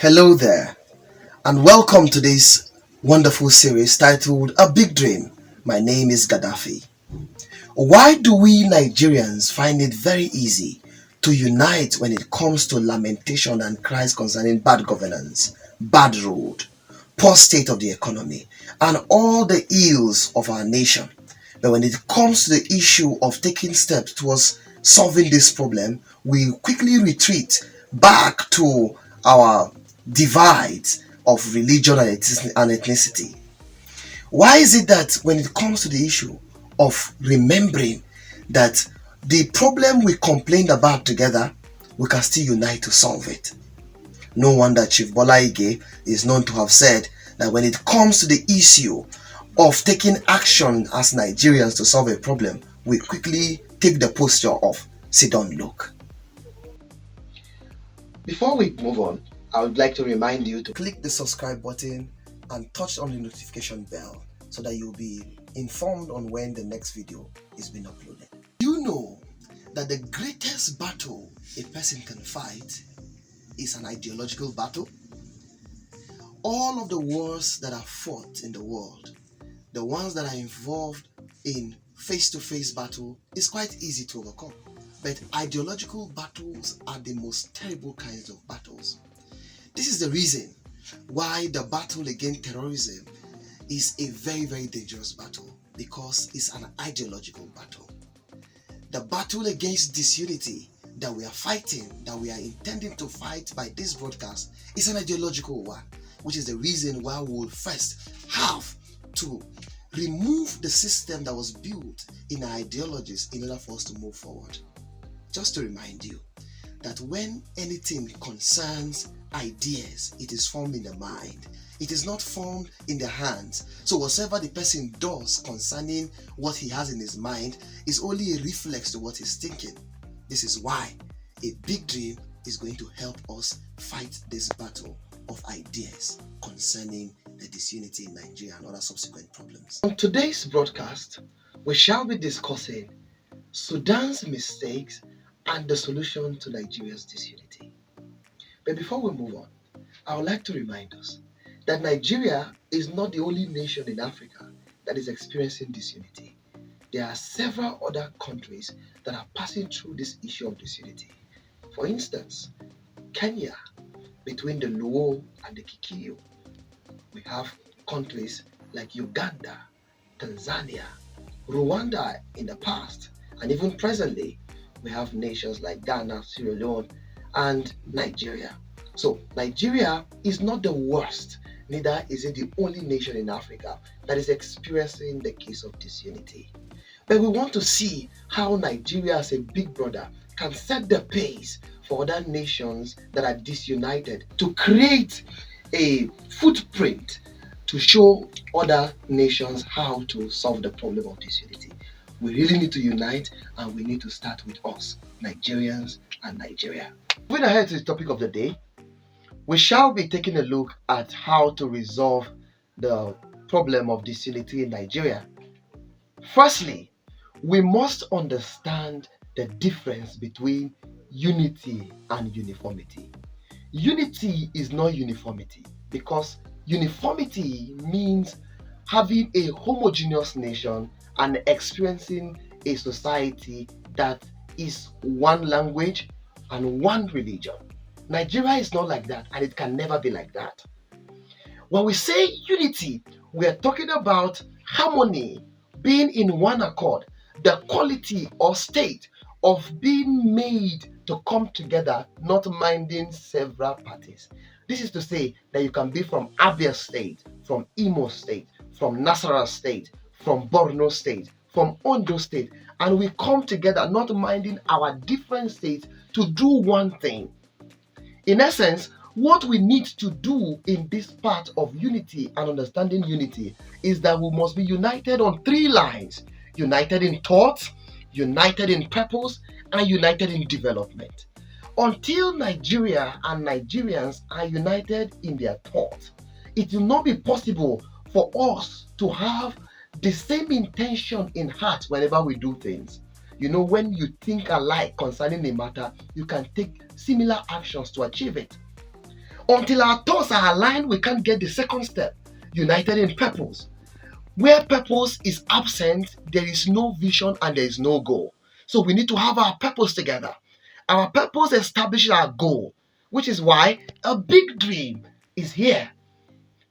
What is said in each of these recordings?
Hello there, and welcome to this wonderful series titled A Big Dream. My name is Gaddafi. Why do we Nigerians find it very easy to unite when it comes to lamentation and cries concerning bad governance, bad road, poor state of the economy, and all the ills of our nation? But when it comes to the issue of taking steps towards solving this problem, we quickly retreat back to our divides of religion and ethnicity. Why is it that when it comes to the issue of remembering that the problem we complained about together, we can still unite to solve it? No wonder Chief Bola Ige is known to have said that when it comes to the issue of taking action as Nigerians to solve a problem, we quickly take the posture of sit down, look. Before we move on, I would like to remind you to click the subscribe button and touch on the notification bell so that you'll be informed on when the next video is being uploaded. You know that the greatest battle a person can fight is an ideological battle. All of the wars that are fought in the world, the ones that are involved in face-to-face battle, is quite easy to overcome. But ideological battles are the most terrible kinds of battles. This is the reason why the battle against terrorism is a very, very dangerous battle, because it's an ideological battle. The battle against disunity that we are fighting, that we are intending to fight by this broadcast, is an ideological one, which is the reason why we will first have to remove the system that was built in our ideologies in order for us to move forward. Just to remind you that when anything concerns ideas, it is formed in the mind. It is not formed in the hands. So whatever the person does concerning what he has in his mind is only a reflex to what he's thinking. This is why a big dream is going to help us fight this battle of ideas concerning the disunity in Nigeria and other subsequent problems. On today's broadcast, we shall be discussing Sudan's mistakes and the solution to Nigeria's disunity. But before we move on, I would like to remind us that Nigeria is not the only nation in Africa that is experiencing disunity. There are several other countries that are passing through this issue of disunity. For instance, Kenya, between the Luo and the Kikuyu. We have countries like Uganda, Tanzania, Rwanda in the past, and even presently, we have nations like Ghana, Sierra Leone, and Nigeria. So Nigeria is not the worst, neither is it the only nation in Africa that is experiencing the case of disunity. But we want to see how Nigeria as a big brother can set the pace for other nations that are disunited to create a footprint to show other nations how to solve the problem of disunity. We really need to unite, and we need to start with us, Nigerians and Nigeria. Moving ahead to the topic of the day, we shall be taking a look at how to resolve the problem of disunity in Nigeria. Firstly, we must understand the difference between unity and uniformity. Unity is not uniformity, because uniformity means having a homogeneous nation and experiencing a society that is one language and one religion. Nigeria is not like that, and it can never be like that. When we say unity, we are talking about harmony, being in one accord, the quality or state of being made to come together, not minding several parties. This is to say that you can be from Abia State, from Imo State, from Nasarawa State, from Borno State, from Ondo State, and we come together not minding our different states to do one thing. In essence, what we need to do in this part of unity and understanding unity is that we must be united on three lines: united in thought, united in purpose, and united in development. Until Nigeria and Nigerians are united in their thought, it will not be possible for us to have the same intention in heart whenever we do things. You know, when you think alike concerning a matter, you can take similar actions to achieve it. Until our thoughts are aligned, we can't get the second step, united in purpose. Where purpose is absent, there is no vision and there is no goal. So we need to have our purpose together. Our purpose establishes our goal, which is why a big dream is here.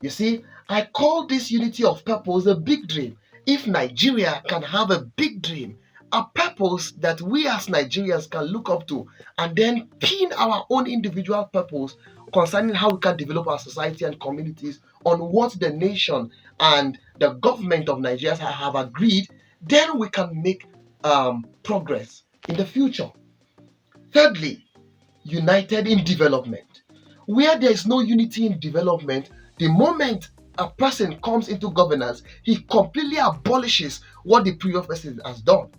You see, I call this unity of purpose a big dream. If Nigeria can have a big dream, a purpose that we as Nigerians can look up to, and then pin our own individual purpose concerning how we can develop our society and communities on what the nation and the government of Nigeria have agreed, then we can make progress in the future. Thirdly, united in development. Where there is no unity in development, the moment a person comes into governance, he completely abolishes what the previous person has done.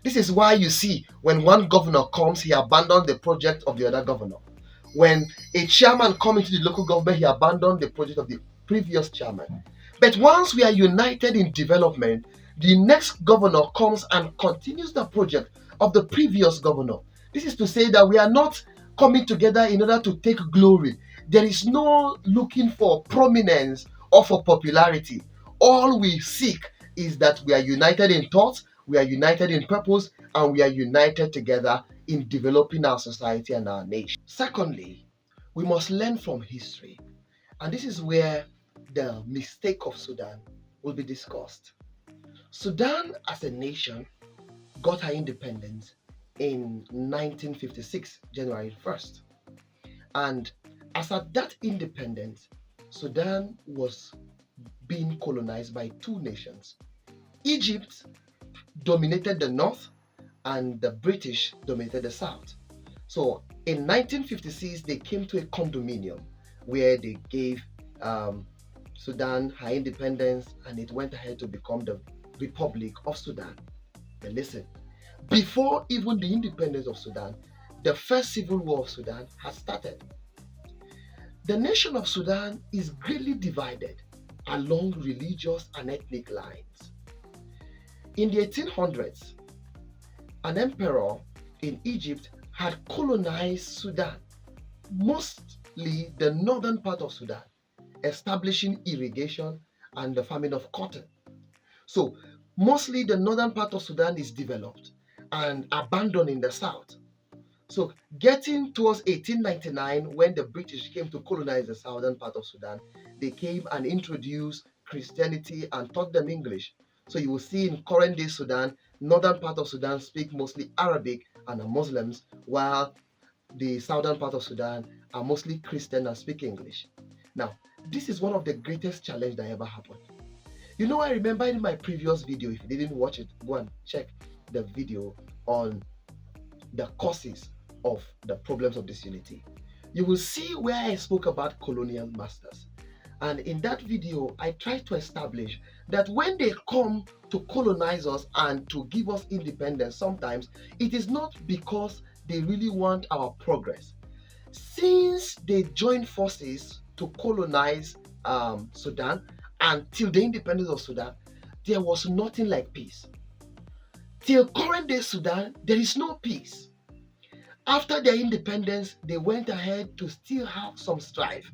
This is why you see when one governor comes, he abandons the project of the other governor. When a chairman comes into the local government, he abandons the project of the previous chairman. But once we are united in development, the next governor comes and continues the project of the previous governor. This is to say that we are not coming together in order to take glory. There is no looking for prominence or for popularity. All we seek is that we are united in thought, we are united in purpose, and we are united together in developing our society and our nation. Secondly, we must learn from history. And this is where the mistake of Sudan will be discussed. Sudan as a nation got her independence in 1956, January 1st. And as at that independence, Sudan was being colonized by two nations. Egypt dominated the north and the British dominated the south. So in 1956, they came to a condominium where they gave Sudan her independence, and it went ahead to become the Republic of Sudan. But listen, before even the independence of Sudan, the first civil war of Sudan had started. The nation of Sudan is greatly divided along religious and ethnic lines. In the 1800s, an emperor in Egypt had colonized Sudan, mostly the northern part of Sudan, establishing irrigation and the farming of cotton. So, mostly the northern part of Sudan is developed and abandoned in the south. So, getting towards 1899, when the British came to colonize the southern part of Sudan, they came and introduced Christianity and taught them English. So you will see in current day Sudan, northern part of Sudan speak mostly Arabic and are Muslims, while the southern part of Sudan are mostly Christian and speak English. Now, this is one of the greatest challenges that ever happened. You know, I remember in my previous video, if you didn't watch it, go and check the video on the causes of the problems of disunity. You will see where I spoke about colonial masters. And in that video, I tried to establish that when they come to colonize us and to give us independence, sometimes it is not because they really want our progress. Since they joined forces to colonize Sudan until the independence of Sudan, there was nothing like peace. Till current day Sudan, there is no peace. After their independence, they went ahead to still have some strife.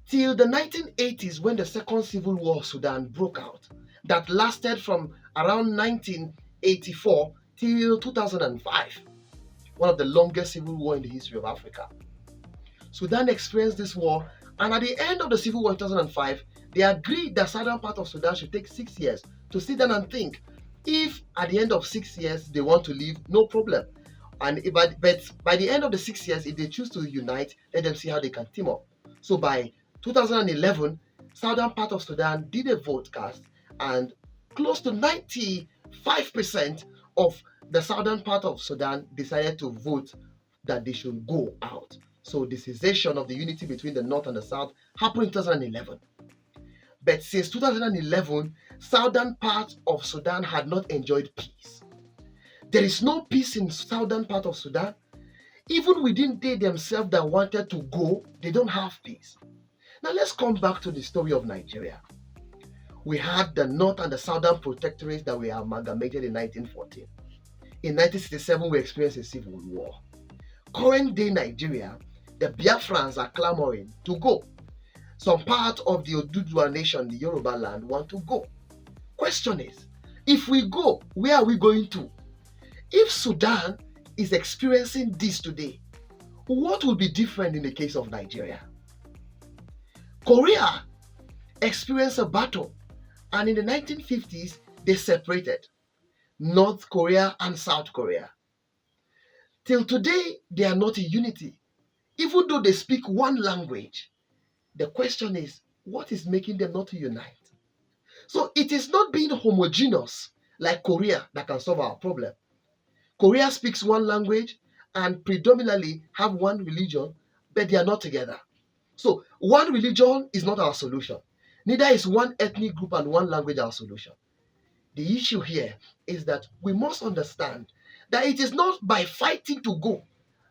Till the 1980s, when the Second Civil War of Sudan broke out, that lasted from around 1984 till 2005, one of the longest civil wars in the history of Africa. Sudan experienced this war, and at the end of the civil war in 2005, they agreed that southern part of Sudan should take 6 years to sit down and think. If at the end of 6 years they want to leave, no problem. But by the end of the 6 years, if they choose to unite, let them see how they can team up. So by 2011, southern part of Sudan did a vote cast, and close to 95% of the southern part of Sudan decided to vote that they should go out. So the cessation of the unity between the north and the south happened in 2011. But since 2011, southern part of Sudan had not enjoyed peace. There is no peace in southern part of Sudan. Even within they themselves that wanted to go, they don't have peace. Now let's come back to the story of Nigeria. We had the north and the southern protectorates that were amalgamated in 1914. In 1967, we experienced a civil war. Current day Nigeria, The Biafrans are clamoring to go. Some part of the Oduduwa nation, the Yoruba land, want to go. Question is, if we go, where are we going to? If Sudan is experiencing this today, what will be different in the case of Nigeria? Korea experienced a battle, and in the 1950s, they separated North Korea and South Korea. Till today, they are not in unity. Even though they speak one language, the question is, what is making them not to unite? So it is not being homogeneous like Korea that can solve our problem. Korea speaks one language and predominantly have one religion, but they are not together. So one religion is not our solution. Neither is one ethnic group and one language our solution. The issue here is that we must understand that it is not by fighting to go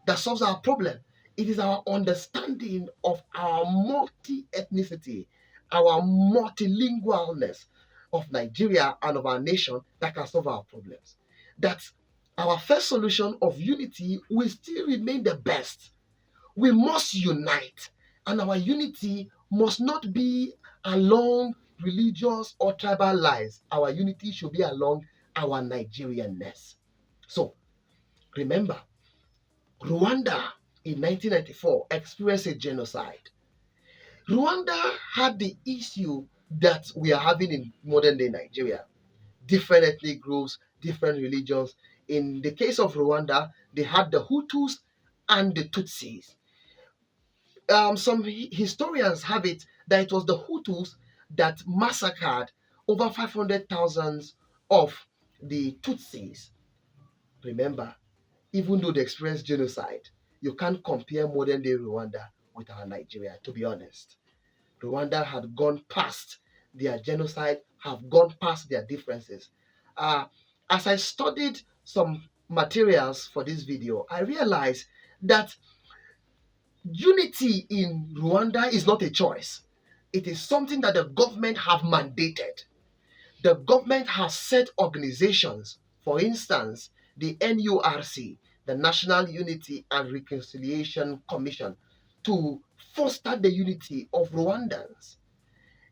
that solves our problem. It is our understanding of our multi-ethnicity, our multilingualness of Nigeria and of our nation that can solve our problems. That our first solution of unity will still remain the best. We must unite, and our unity must not be along religious or tribal lines. Our unity should be along our Nigerianness. So, remember, Rwanda in 1994 experienced a genocide. Rwanda had the issue that we are having in modern day Nigeria. Different ethnic groups, different religions. In the case of Rwanda, they had the Hutus and the Tutsis. Some historians have it that it was the Hutus that massacred over 500,000 of the Tutsis. Remember, even though they experienced genocide, you can't compare modern day Rwanda with our Nigeria, to be honest. Rwanda had gone past their genocide, have gone past their differences. As I studied some materials for this video, I realized that unity in Rwanda is not a choice. It is something that the government have mandated. The government has set organizations, for instance, the NURC, the National Unity and Reconciliation Commission, to foster the unity of Rwandans.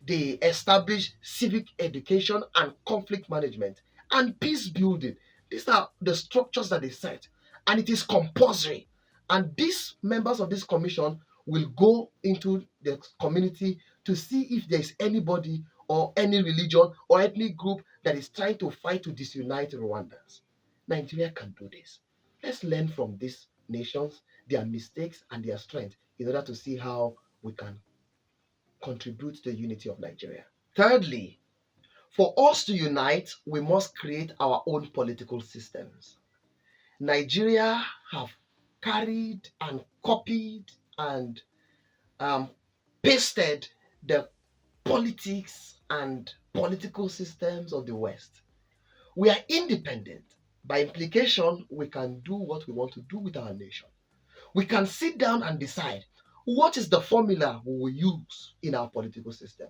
They establish civic education and conflict management and peace building. These are the structures that they set, and it is compulsory. And these members of this commission will go into the community to see if there is anybody or any religion or ethnic group that is trying to fight to disunite Rwandans. Nigeria can do this. Let's learn from these nations, their mistakes and their strength, in order to see how we can contribute to the unity of Nigeria. Thirdly, for us to unite, we must create our own political systems. Nigeria have carried and copied and pasted the politics and political systems of the West. We are independent. By implication, we can do what we want to do with our nation. We can sit down and decide what is the formula we will use in our political system.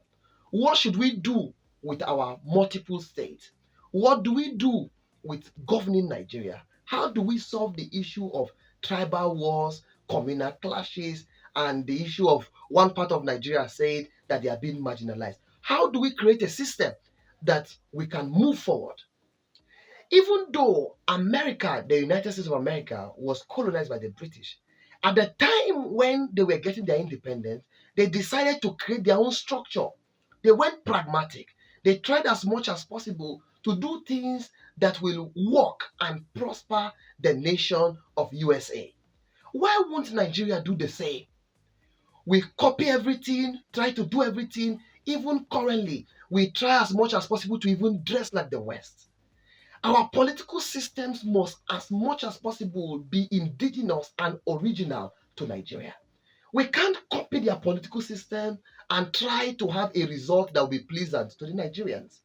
What should we do with our multiple states? What do we do with governing Nigeria? How do we solve the issue of tribal wars, communal clashes, and the issue of one part of Nigeria saying that they are being marginalized? How do we create a system that we can move forward? Even though America, the United States of America, was colonized by the British, at the time when they were getting their independence, they decided to create their own structure. They went pragmatic. They tried as much as possible to do things that will work and prosper the nation of USA. Why won't Nigeria do the same? We copy everything, try to do everything. Even currently, we try as much as possible to even dress like the West. Our political systems must, as much as possible, be indigenous and original to Nigeria. We can't copy their political system and try to have a result that will be pleasant to the Nigerians.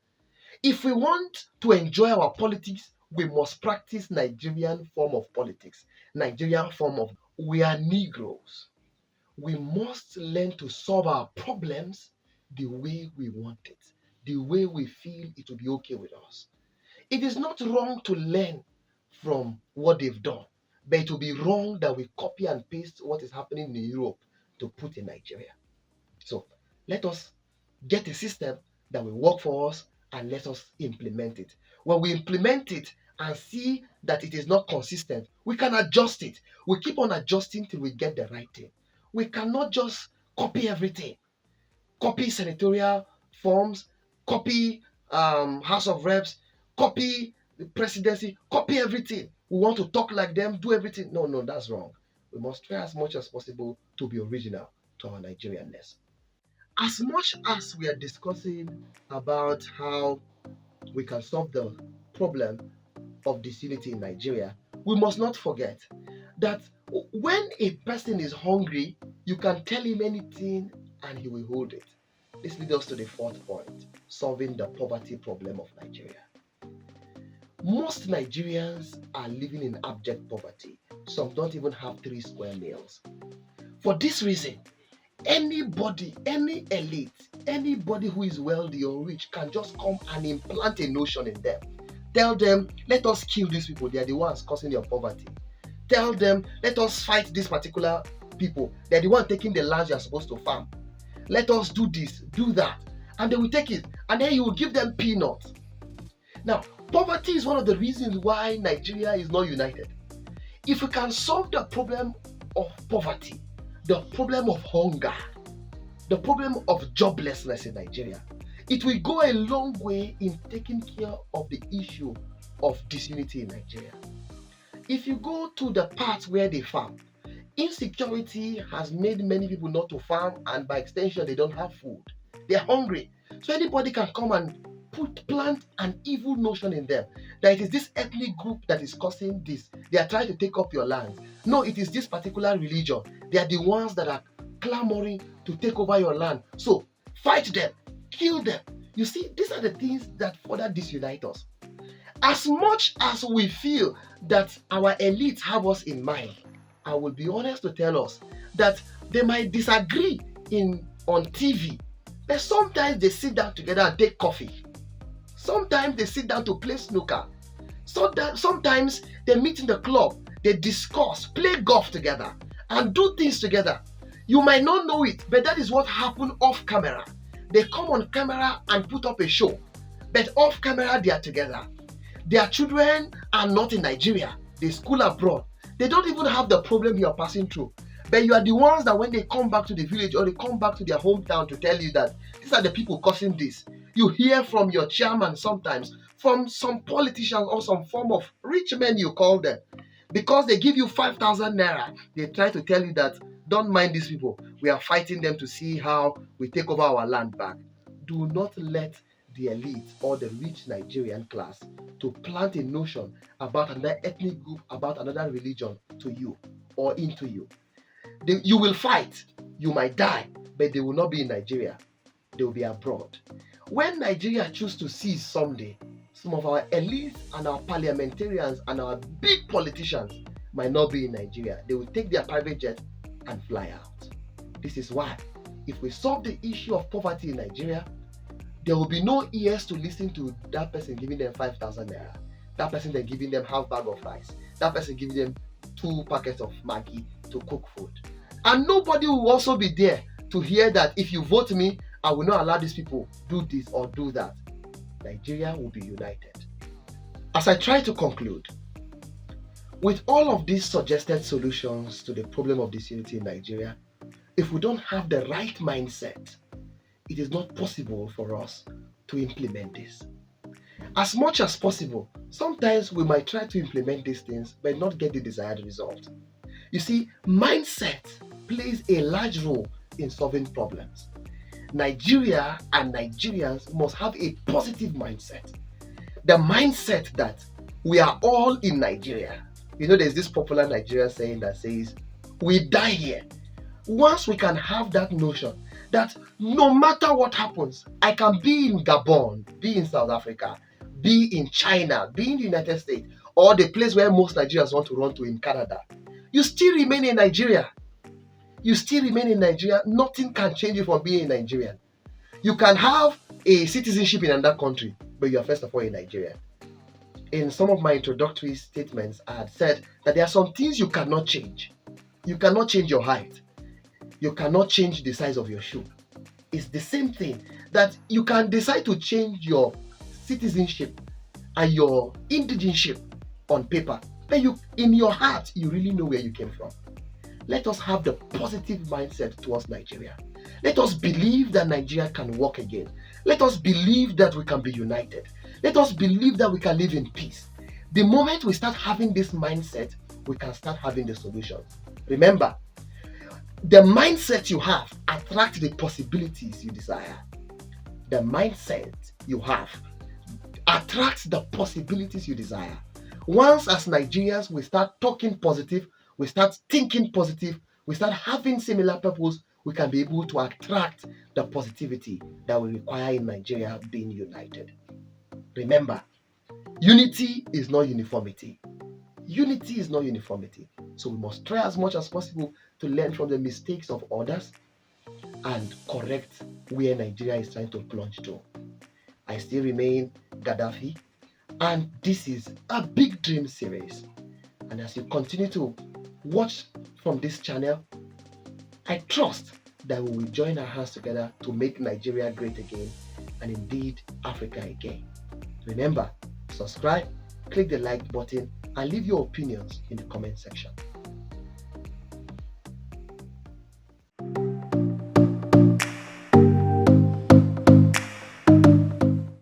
If we want to enjoy our politics, we must practice Nigerian form of politics. Nigerian form of, we are Negroes. We must learn to solve our problems the way we want it, the way we feel it will be okay with us. It is not wrong to learn from what they've done. but it will be wrong that we copy and paste what is happening in Europe to put in Nigeria. So let us get a system that will work for us and let us implement it. When we implement it and see that it is not consistent, we can adjust it. We keep on adjusting till we get the right thing. We cannot just copy everything. Copy senatorial forms, copy House of Reps, copy the presidency, copy everything. We want to talk like them, do everything. No, that's wrong. We must try as much as possible to be original to our Nigerianness. As much as we are discussing about how we can solve the problem of disunity in Nigeria, we must not forget that when a person is hungry, you can tell him anything and he will hold it. This leads us to the fourth point, solving the poverty problem of Nigeria. Most Nigerians are living in abject poverty. Some don't even have 3 square meals. For this reason, anybody, any elite, anybody who is wealthy or rich can just come and implant a notion in them. Tell them, let us kill these people. They are the ones causing your poverty. Tell them, let us fight these particular people. They are the ones taking the lands you are supposed to farm. Let us do this, do that. And they will take it. And then you will give them peanuts. Now, poverty is one of the reasons why Nigeria is not united. If we can solve the problem of poverty, the problem of hunger, the problem of joblessness in Nigeria, it will go a long way in taking care of the issue of disunity in Nigeria. If you go to the parts where they farm, insecurity has made many people not to farm, and by extension, they don't have food. They're hungry. So anybody can come and plant an evil notion in them that it is this ethnic group that is causing this. They are trying to take up your land. No, it is this particular religion. They are the ones that are clamoring to take over your land. So fight them, kill them. You see, these are the things that further disunite us. As much as we feel that our elites have us in mind, I will be honest to tell us that they might disagree on TV, but sometimes they sit down together and take coffee. Sometimes they sit down to play snooker. Sometimes they meet in the club, they discuss, play golf together, and do things together. You might not know it, but that is what happened off camera. They come on camera and put up a show, but off camera they are together. Their children are not in Nigeria. They school abroad. They don't even have the problem you are passing through. But you are the ones that when they come back to the village or they come back to their hometown to tell you that these are the people causing this. You hear from your chairman sometimes, from some politicians or some form of rich men you call them. Because they give you 5,000 naira, they try to tell you that don't mind these people. We are fighting them to see how we take over our land back. Do not let the elite or the rich Nigerian class to plant a notion about another ethnic group, about another religion to you or into you. You will fight, you might die, but they will not be in Nigeria. They will be abroad. When Nigeria choose to seize someday, some of our elites and our parliamentarians and our big politicians might not be in Nigeria. They will take their private jet and fly out. This is why, if we solve the issue of poverty in Nigeria, there will be no ears to listen to that person giving them 5,000 naira, that person then giving them half bag of rice, that person giving them 2 packets of Maggi to cook food. And nobody will also be there to hear that if you vote me, I will not allow these people do this or do that. Nigeria will be united. As I try to conclude, with all of these suggested solutions to the problem of disunity in Nigeria, if we don't have the right mindset, it is not possible for us to implement this. As much as possible, sometimes we might try to implement these things but not get the desired result. You see, mindset plays a large role in solving problems. Nigeria and Nigerians must have a positive mindset. The mindset that we are all in Nigeria. You know, there's this popular Nigerian saying that says, we die here. Once we can have that notion that no matter what happens, I can be in Gabon, be in South Africa, be in China, be in the United States, or the place where most Nigerians want to run to in Canada. You still remain in Nigeria. You still remain in Nigeria. Nothing can change you from being a Nigerian. You can have a citizenship in another country, but you are first of all a Nigerian. in some of my introductory statements, I had said that there are some things you cannot change. You cannot change your height. You cannot change the size of your shoe. It's the same thing that you can decide to change your citizenship and your indigenship on paper, but in your heart, you really know where you came from. Let us have the positive mindset towards Nigeria. Let us believe that Nigeria can work again. Let us believe that we can be united. Let us believe that we can live in peace. The moment we start having this mindset, we can start having the solutions. Remember, the mindset you have attracts the possibilities you desire. The mindset you have attracts the possibilities you desire. Once, as Nigerians, we start talking positive, we start thinking positive, we start having similar purpose, we can be able to attract the positivity that we require in Nigeria being united. Remember, unity is not uniformity. Unity is not uniformity. So we must try as much as possible to learn from the mistakes of others and correct where Nigeria is trying to plunge to. I still remain Gaddafi, and this is a Big Dream series. And as you continue to watch from this channel, I trust that we will join our hands together to make Nigeria great again, and indeed Africa again. Remember, subscribe, click the like button, and leave your opinions in the comment section.